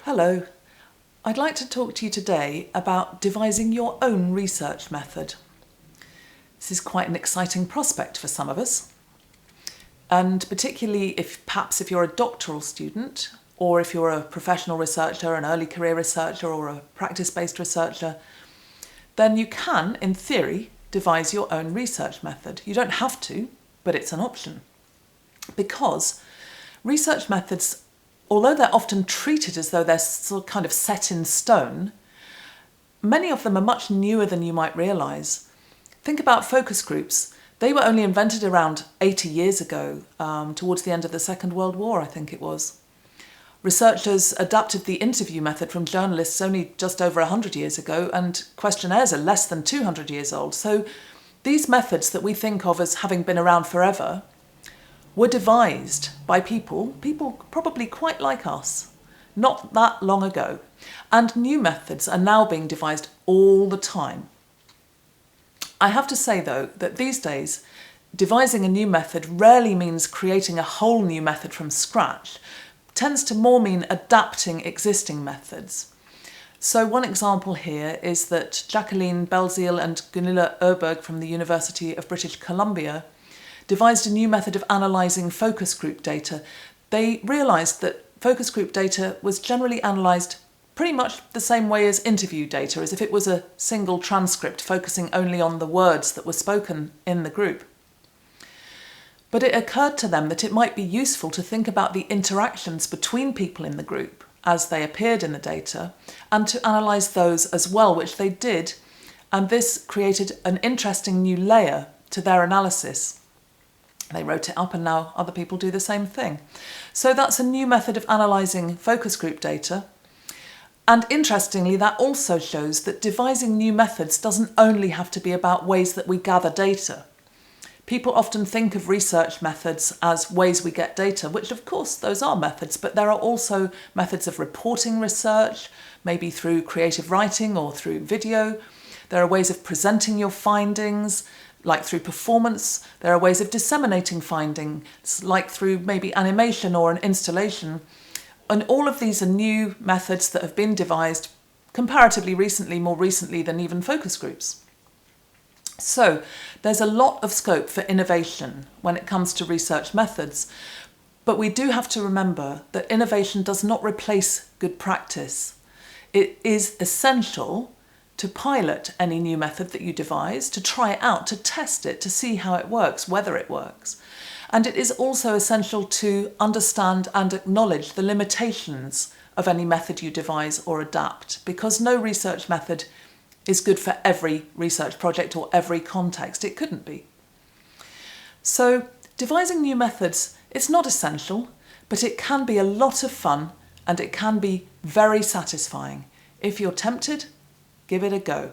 Hello, I'd like to talk to you today about devising your own research method. This is quite an exciting prospect for some of us, and particularly if you're a doctoral student or if you're a professional researcher, an early career researcher or a practice-based researcher, then you can, in theory, devise your own research method. You don't have to, but it's an option. Because research methods, although they're often treated as though they're sort of kind of set in stone, many of them are much newer than you might realise. Think about focus groups. They were only invented around 80 years ago, towards the end of the Second World War, I think it was. Researchers adapted the interview method from journalists only just over 100 years ago, and questionnaires are less than 200 years old. So these methods that we think of as having been around forever were devised by people probably quite like us, not that long ago. And new methods are now being devised all the time. I have to say, though, that these days, devising a new method rarely means creating a whole new method from scratch. It tends to more mean adapting existing methods. So one example here is that Jacqueline Belziel and Gunilla Öberg from the University of British Columbia devised a new method of analysing focus group data. They realised that focus group data was generally analysed pretty much the same way as interview data, as if it was a single transcript focusing only on the words that were spoken in the group. But it occurred to them that it might be useful to think about the interactions between people in the group as they appeared in the data, and to analyse those as well, which they did, and this created an interesting new layer to their analysis. They wrote it up and now other people do the same thing. So that's a new method of analysing focus group data. And interestingly, that also shows that devising new methods doesn't only have to be about ways that we gather data. People often think of research methods as ways we get data, which of course those are methods, but there are also methods of reporting research, maybe through creative writing or through video. There are ways of presenting your findings, like through performance. There are ways of disseminating findings, like through maybe animation or an installation. And all of these are new methods that have been devised comparatively recently, more recently than even focus groups. So there's a lot of scope for innovation when it comes to research methods, but we do have to remember that innovation does not replace good practice. It is essential to pilot any new method that you devise, to try it out, to test it, to see how it works, whether it works. And it is also essential to understand and acknowledge the limitations of any method you devise or adapt, because no research method is good for every research project or every context. It couldn't be. So devising new methods, it's not essential, but it can be a lot of fun and it can be very satisfying. If you're tempted, give it a go.